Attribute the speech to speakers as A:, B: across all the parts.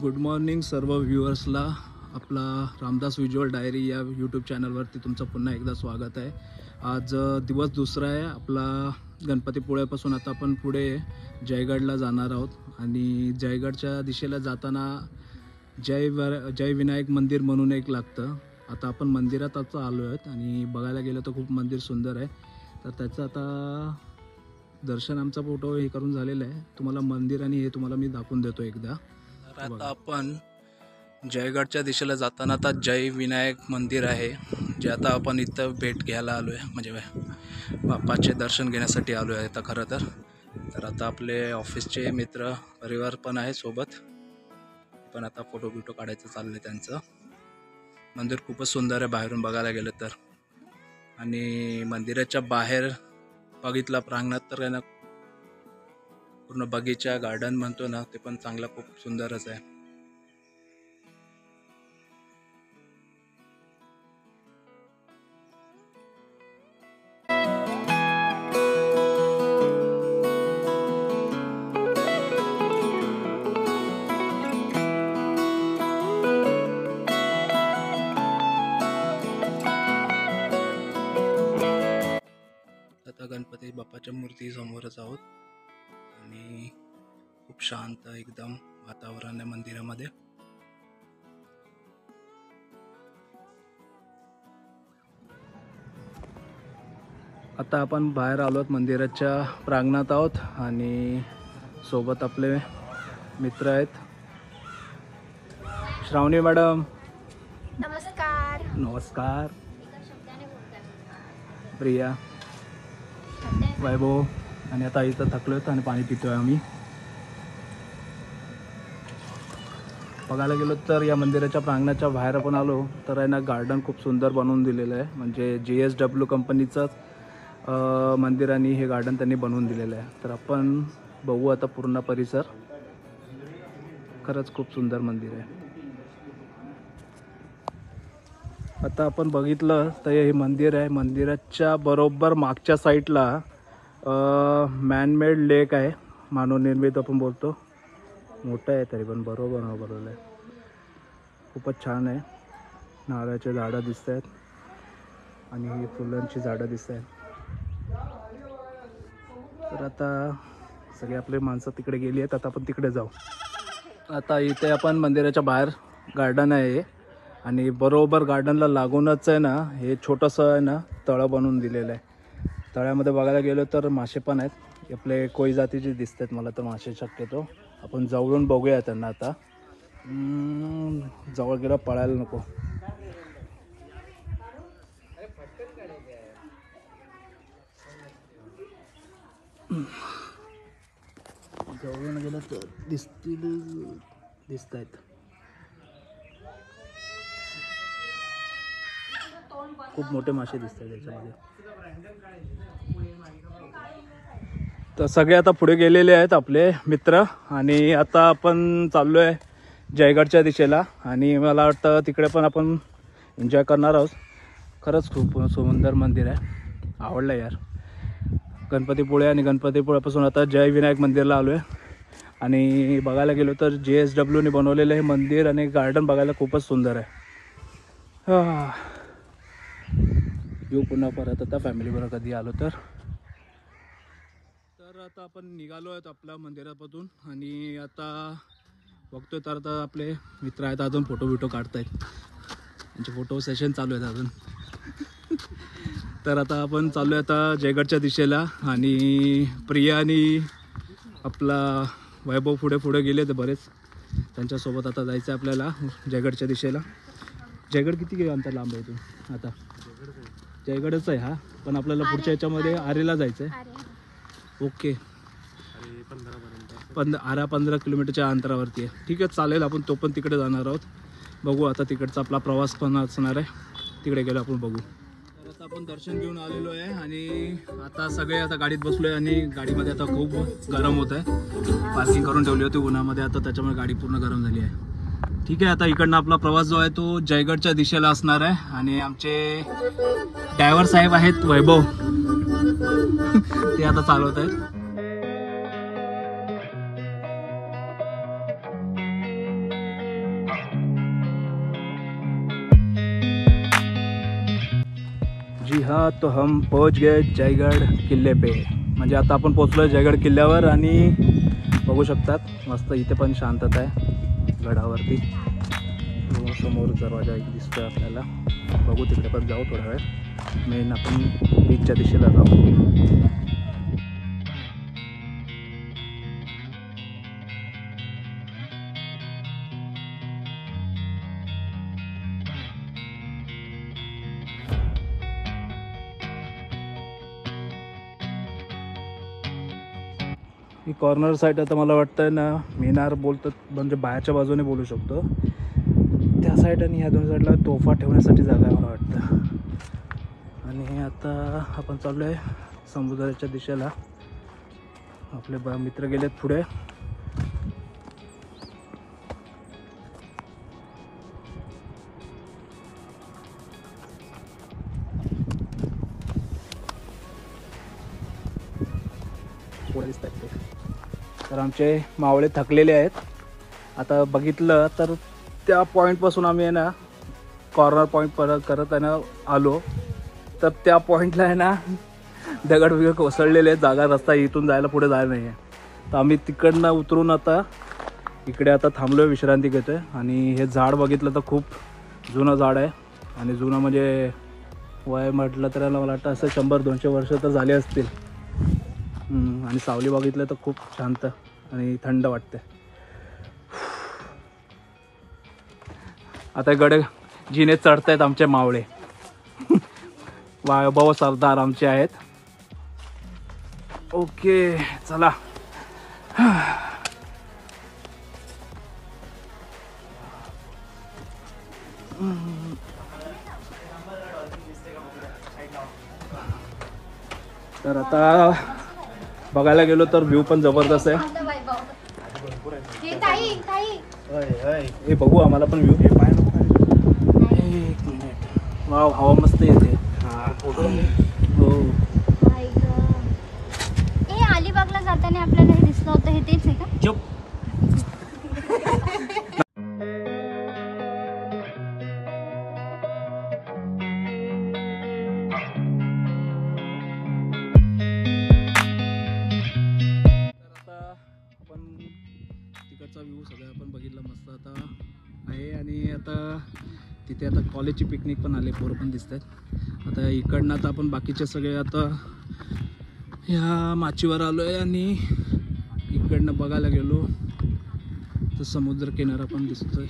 A: Good morning सर्व व्ह्युअर्सला. आपला Ramdas visual diary या यूट्यूब चॅनलवरती तुमचं पुन्हा एकदा स्वागत आहे. आज दिवस दुसरा आहे आपला. गणपतीपुळ्यापासून आता आपण पुढे जयगडला जाणार आहोत आणि जयगडच्या दिशेला जाताना जय विनायक मंदिर म्हणून एक लागतं. आता आपण मंदिरात आता आलो आहेत आणि बघायला गेलो तर खूप मंदिर सुंदर आहे. तर त्याचं आता दर्शन आमचा फोटो हे करून झालेला आहे. तुम्हाला मंदिर आणि हे तुम्हाला मी दाखवून देतो एकदा. आता आपण जयगडच्या दिशेला जाताना आता जय विनायक मंदिर आहे, जे आता आपण इथं भेट घ्यायला आलो आहे, म्हणजे बाप्पाचे दर्शन घेण्यासाठी आलो आहे आता खरं तर आता आपले ऑफिसचे मित्र परिवार पण आहे सोबत, पण आता फोटो बिटो काढायचं चाललं आहे त्यांचं. मंदिर खूपच सुंदर आहे बाहेरून बघायला गेलं तर. आणि मंदिराच्या बाहेर बघितला प्रांगणात तर आहे ना, पूर्ण बगीचा गार्डन म्हणतो ना, ते पण चांगला खूप सुंदरच आहे. आता गणपती बाप्पाच्या मूर्ती समोरच आहोत आणि खूप शांत एकदम वातावरण आहे मंदिरामध्ये. आता आपण बाहेर आलोत, मंदिराच्या प्रांगणात आहोत आणि सोबत आपले मित्र आहेत. श्रावणी मॅडम
B: नमस्कार.
A: नमस्कार. प्रिया, वैभव. आणि आता इथं थकलो आहेत आणि पाणी पितोय आम्ही. बघायला गेलो तर या मंदिराच्या प्रांगणाच्या बाहेर आपण आलो तर आहे ना, गार्डन खूप सुंदर बनवून दिलेलं आहे. म्हणजे JSW कंपनीचंच मंदिर आणि हे गार्डन त्यांनी बनवून दिलेलं आहे. तर आपण बघू आता पूर्ण परिसर. खरंच खूप सुंदर मंदिर आहे. आता आपण बघितलं तर हे मंदिर आहे. मंदिराच्या बरोबर मागच्या साईडला मॅनमेड लेक आहे, मानवनिर्मित आपण बोलतो. मोठं आहे तरी पण बरोबर बनवलेलं आहे. खूपच छान आहे. नारळाचे झाडं दिसत आहेत आणि ही फुलांची झाडं दिसत आहेत. तर आता सगळे आपले माणसं तिकडे गेली आहेत. आता आपण तिकडे जाऊ. आता इथे आपण मंदिराच्या बाहेर गार्डन आहे आणि बरोबर गार्डनला लागूनच आहे ना, हे छोटंसं आहे ना तळं बनवून दिलेलं आहे. तळ्यामध्ये बघायला गेलो तर मासे पण आहेत. आपले कोळी जातीचे दिसत आहेत मला तर मासे शक्यतो. आपण जवळून बघूया त्यांना. आता जवळ गेला पळायला नको. जवळून गेलं तर दिसत आहेत. खूप मोठे मासे दिसत आहेत त्याच्यामध्ये. तर सगळे आता पुढे गेलेले आहेत आपले मित्र आणि आता आपण चाललो आहे जयगडच्या दिशेला. आणि मला वाटतं तिकडे पण आपण एन्जॉय करणार आहोत. खरंच खूप सुंदर मंदिर आहे, आवडलं यार. गणपतीपुळे आणि गणपतीपुळ्यापासून आता जय विनायक मंदिरला आलो आहे. आणि बघायला गेलो तर JSWने बनवलेलं हे मंदिर आणि गार्डन बघायला खूपच सुंदर आहे. येऊ पुन्हा परत आता फॅमिलीबरोबर कधी आलो तर. आता आपण निघालो आहेत आपल्या मंदिरापासून आणि आता बघतोय तर आता आपले मित्र आहेत, अजून फोटो बिटो काढतायत. त्यांचे फोटो सेशन चालू आहेत अजून. तर आता आपण चाललो आहे आता जयगडच्या दिशेला आणि प्रिया आणि आपला वैभव पुढे गेले तर बरेच. त्यांच्यासोबत आता जायचं आहे आपल्याला जयगडच्या दिशेला. जयगड किती अंतर लांब आहे इथून? आता जयगडच आहे हा, पण आपल्याला पुढच्या याच्यामध्ये आरेला जायचं आहे. ओके, 15 किलोमीटरच्या अंतरावरती आहे. ठीक आहे, चालेल. आपण तो पण तिकडे जाणार आहोत. बघू आता तिकडचा आपला प्रवास पण असणार आहे. तिकडे गेलो आपण बघू. तर आता आपण दर्शन घेऊन आलेलो आहे आणि आता सगळे आता गाडीत बसलो आहे आणि गाडीमध्ये आता खूप गरम होत आहे. पार्किंग करून ठेवली होती उन्हामध्ये, आता त्याच्यामुळे गाडी पूर्ण गरम झाली आहे. ठीक आहे, आता इकडनं आपला प्रवास जो आहे तो जयगडच्या दिशेला असणार आहे. आणि आमचे ड्रायव्हर साहेब आहेत वैभव, ते आता चालवत आहेत. हाँ तो हम पहुंच गए जयगढ़ किल्ले पे. म्हणजे आता आपण पोचलो जयगढ़ किल्ल्यावर आणि बघू शकतात मस्त इथे पण शांतता आहे गडावरती. समोर दरवाजा एक दिसतोय आपल्याला. बघू तिकडे पण जाऊ थोडा वेळ. मेन आपण बीचच्या दिशेला जाऊ. ही कॉर्नर साईड आता मला वाटतं ना मिनार बोलतात म्हणजे बाहेरच्या बाजूने बोलू शकतो. त्या साईड आणि ह्या दोन साईडला तोफा ठेवण्यासाठी जागा आहे मला वाटतं. आणि आता आपण चाललो आहे समुद्राच्या दिशेला. आपले मित्र गेलेत पुढे. तर आमचे मावळे थकलेले आहेत. आता बघितलं तर त्या पॉईंटपासून आम्ही आहे ना कॉर्नर पॉईंट परत करत आहे ना आलो. तर त्या पॉईंटला आहे ना दगड वगैरे कोसळलेले आहेत. जागा रस्ता इथून जायला पुढे जायला नाही आहे. तर आम्ही तिकडनं उतरून आता इकडे आता थांबलो आहे, विश्रांती घेतो आहे. आणि हे झाड बघितलं तर खूप जुनं झाड आहे. आणि जुनं म्हणजे वय म्हटलं तर मला वाटतं असं 100-200 वर्ष तर झाले असतील. आणि सावली बघितलं तर खूप शांत आणि थंड वाटते. आता गड जिने चढत आहेत आमचे मावळे. वैभव सरदार आमचे आहेत. ओके चला. तर आता बघायला गेलो तर व्ह्यू पण जबरदस्त आहे. हे बघू आम्हाला पण व्ह्यू. एक मिनिट. वाव हवा मस्त येते. हो
B: अलिबागला जाताना आपल्याला हे दिसलं होतं, हे तेच आहे का?
A: व्ह्यू सगळं आपण बघितलं मस्त आता आहे. आणि आता तिथे आता कॉलेजची पिकनिक पण आले, पोरं पण दिसत आहेत. आता इकडनं आता आपण बाकीचे सगळे आता ह्या माचीवर आलो आहे. आणि इकडनं बघायला गेलो तर समुद्र किनारा पण दिसतोय.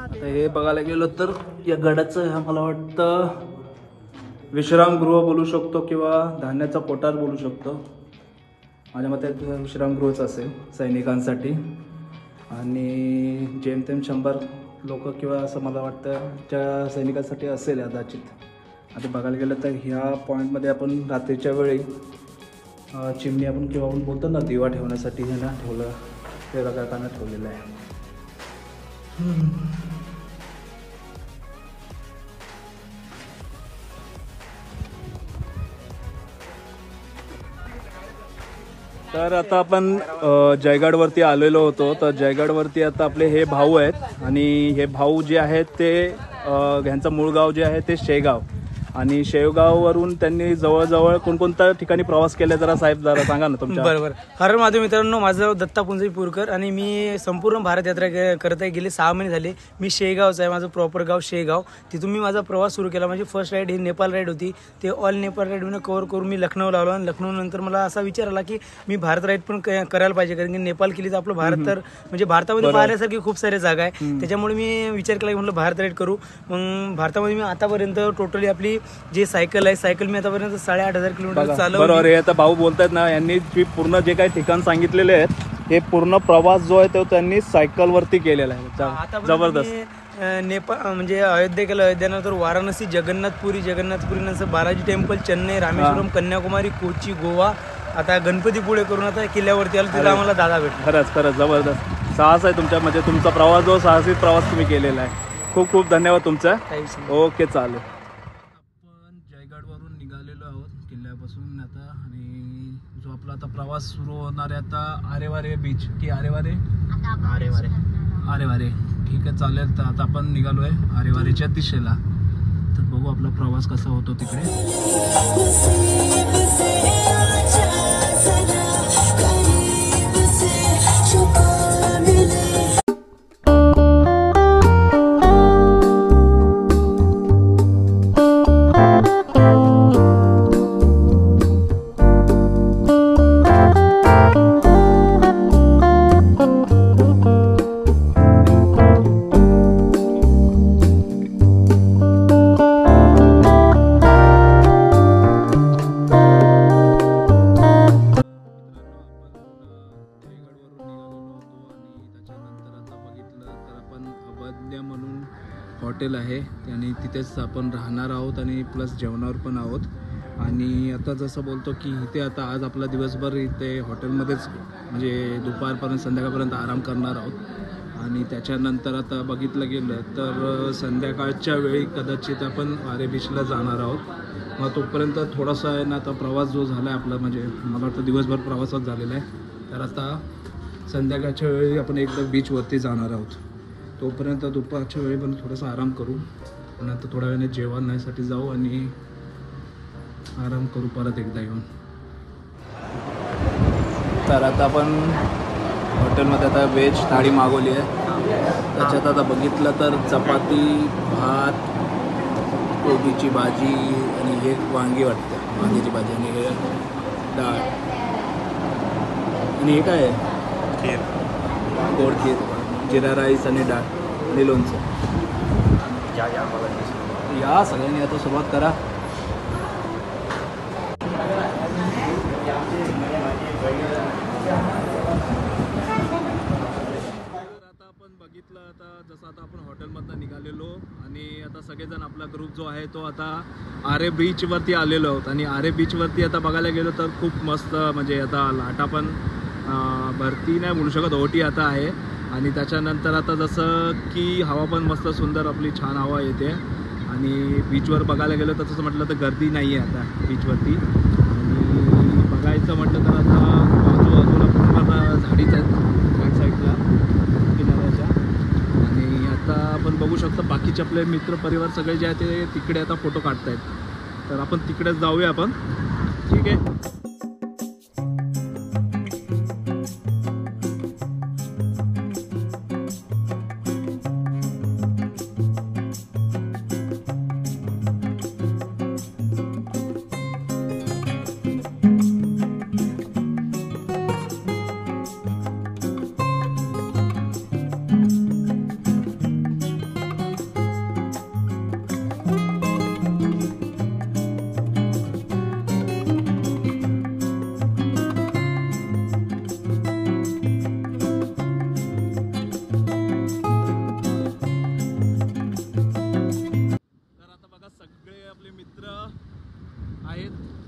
A: आता हे बघायला गेलो तर या गडाचं मला वाटतं विश्रामगृह बोलू शकतो किंवा धान्याचा कोठार बोलू शकतो. माझ्या मते विश्रामगृहच असेल सैनिकांसाठी. आणि जेमतेम 100 लोक किंवा असं मला वाटतं त्या सैनिकांसाठी असेल कदाचित. आता बघायला गेलं तर ह्या पॉईंटमध्ये आपण रात्रीच्या वेळी चिमणी आपण किंवा आपण बोलतो ना दिवा ठेवण्यासाठी हे ना ठेवलं ते रगाकानं ठेवलेलं आहे. तर आता आपण जयगडवरती आलेलो होतो. तर जयगडवरती आता आपले हे भाऊ आहेत. आणि हे भाऊ जे आहेत ते ह्यांचं मूळ गाव जे आहे ते शेगाव. आणि शेवगाववरून त्यांनी जवळजवळ कोणकोणत्या ठिकाणी प्रवास केला जरा साहेब जरा सांगा ना तुमच्या.
C: बरोबर. हर महादेव मित्रांनो, माझं दत्ता पुंजई पूरकर आणि मी संपूर्ण भारत यात्रा करत आहे. गेले 6 महिने झाले. मी शेगावचं आहे, माझं प्रॉपर गाव शेगाव. तिथून मी माझा प्रवास सुरू केला. माझी फर्स्ट राईड ही नेपाळ राईड होती. ते ऑल नेपाळ राईड मी कव्हर करून मी लखनौला आलो. आणि लखनौनंतर मला असा विचार आला की मी भारत राईड पण करायला पाहिजे, कारण की नेपाळ केली तर आपलं भारत तर म्हणजे भारतामध्ये पाहण्यासारखी खूप सारे जागा आहे. त्याच्यामुळे मी विचार केला की म्हटलं भारत राईड करू. मग भारतामध्ये मी आतापर्यंत टोटली आपली जे सायकल आहे, सायकल मी आतापर्यंत 8,500 किलोमीटर चालवली.
A: बरोबर आहे. आता भाऊ बोलतायत ना, यांनी पूर्ण जे काही ठिकाण सांगितलेले आहेत हे पूर्ण प्रवास जो आहे तो त्यांनी सायकल वरती केलेला आहे. जबरदस्त.
C: नेपाळ म्हणजे अयोध्या केलं, अयोध्यानंतर वाराणसी, जगन्नाथपुरी नंतर बालाजी टेम्पल, चेन्नई, रामेश्वरम, कन्याकुमारी, कोची, गोवा. आता गणपतीपुळे करून आता किल्ल्यावरती आलो. तिथं आम्हाला दादा भेटला.
A: खरंच जबरदस्त साहस आहे तुमच्या, म्हणजे तुमचा प्रवास जो साहसी प्रवास तुम्ही केलेला आहे. खूप खूप धन्यवाद तुमचा. ओके चालेल. आपण प्रवास सुरू होणार आहे आता आरेवारे बीच की आरेवारे
B: आता आपण
C: अरे.
A: आरेवारे. ठीक आहे चालेल. तर आता आपण निघालोय आरेवारेच्या दिशेला. तर बघू आपला प्रवास कसा होतो तिकडे. म्हणून हॉटेल आहे आणि तिथेच आपण राहणार आहोत आणि प्लस जेवणावर पण आहोत. आणि आता जसं बोलतो की इथे आता आज आपला दिवसभर इथे हॉटेलमध्येच म्हणजे दुपारपर्यंत संध्याकाळपर्यंत आराम करणार आहोत. आणि त्याच्यानंतर आता बघितलं गेलं तर संध्याकाळच्या वेळी कदाचित आपण आरे बीचला जाणार आहोत. मग तोपर्यंत थोडासा आहे ना आता प्रवास जो झाला आहे आपला म्हणजे मला वाटतं दिवसभर प्रवासच झालेला आहे. तर आता संध्याकाळच्या वेळी आपण एकदा बीचवरती जाणार आहोत. तोपर्यंत दुपारच्या वेळी पण थोडासा आराम करू आणि आता थोड्या वेळाने जेवणासाठी जाऊ आणि आराम करू परत एकदा येऊन. तर आता आपण हॉटेलमध्ये आता व्हेज थाळी मागवली आहे. त्याच्यात आता बघितलं तर चपाती, भात, कोबीची भाजी आणि एक वांगी वाटते वांग्याची भाजी आणि हे डाळ आणि हे काय आहे
C: खीर,
A: गोड खीर, जिरा राईस आणि डाळ आणि लोणचं. या सगळ्यांनी आता सुरुवात करा. आता आपण बघितलं आता जसं आता आपण हॉटेलमधनं निघालेलो आणि आता सगळेजण आपला ग्रुप जो आहे तो आता आरे बीचवरती आलेलो आहोत. आणि आरे बीचवरती आता बघायला गेलो तर खूप मस्त म्हणजे आता लाटा पण भरती नाही बोलू शकत, ओटी आता आहे. आणि त्याच्यानंतर आता जसं की हवा पण मस्त सुंदर आपली छान हवा येते. आणि बीचवर बघायला गेलं तर तसं म्हटलं तर गर्दी नाही आहे आता बीचवरती. आणि बघायचं म्हटलं तर आता आजूबाजूला पूर्ण झाडीच आहेत बॅक साईडला किनाऱ्याच्या. आणि आता आपण बघू शकतो बाकीचे आपले मित्र परिवार सगळे जे आहे ते तिकडे आता फोटो काढत आहेत. तर आपण तिकडेच जाऊया आपण. ठीक आहे.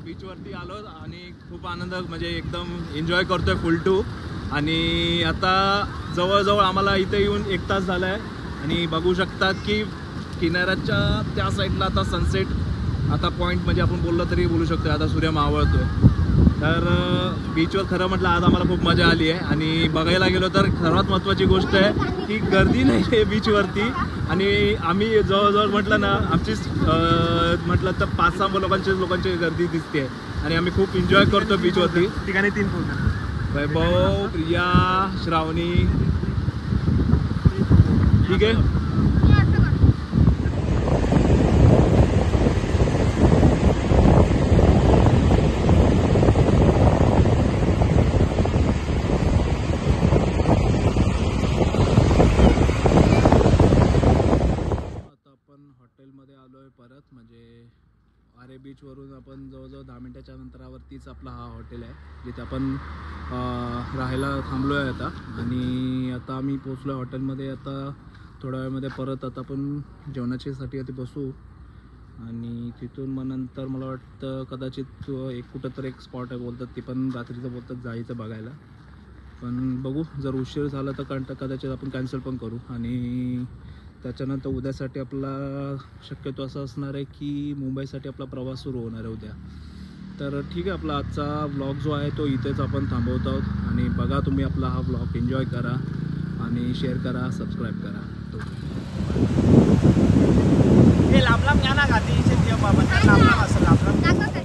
A: बीचवरती आलो आणि खूप आनंद म्हणजे एकदम एन्जॉय करतोय फुल टू. आणि आता जवळजवळ आम्हाला इथे येऊन 1 तास झाला आहे. आणि बघू शकतात की किनाऱ्याच्या त्या साईडला आता सनसेट आता पॉईंट म्हणजे आपण बोललं तरी बोलू शकतो आता सूर्य मावळतोय. तर बीचवर खरं म्हटलं आज आम्हाला खूप मजा आली आहे. आणि बघायला गेलो तर सर्वात महत्त्वाची गोष्ट आहे की गर्दी नाही आहे बीचवरती. आणि आम्ही जवळजवळ म्हटलं ना आमची म्हटलं तर 5-6 लोकांची गर्दी दिसते. आणि आम्ही खूप एन्जॉय करतो बीचवरती.
C: ठिकाणी 3 फोन
A: वैभव, प्रिया, श्रावणी. ठीक आहे. परत म्हणजे आरे बीचवरून आपण जवळजवळ 10 मिनिटाच्या अंतरावरतीच आपला हा हॉटेल आहे जिथे आपण राहायला थांबलो आहे आता. आणि आता आम्ही पोचलो आहे हॉटेलमध्ये. आता थोड्या वेळामध्ये परत आता आपण जेवणाच्यासाठी आता बसू. आणि तिथून मग नंतर मला वाटतं कदाचित कुठं तर एक स्पॉट आहे बोलतात ती पण रात्रीचं बोलतात जायचं बघायला. पण बघू जर उशीर झाला तर कदाचित आपण कॅन्सल पण करू. आणि त्याच्यानंतर उद्यासाठी आपला शक्यतो असं असणार आहे की मुंबईसाठी आपला प्रवास सुरू होणार आहे उद्या. तर ठीक आहे, आपला आजचा व्लॉग जो आहे तो इथेच आपण थांबवत आहोत. आणि बघा तुम्ही आपला हा व्लॉग एन्जॉय करा आणि शेअर करा, सबस्क्राईब करा.
C: लांब लांब घ्या ना गादी लांब लांब असं लांब लांब
B: दाखव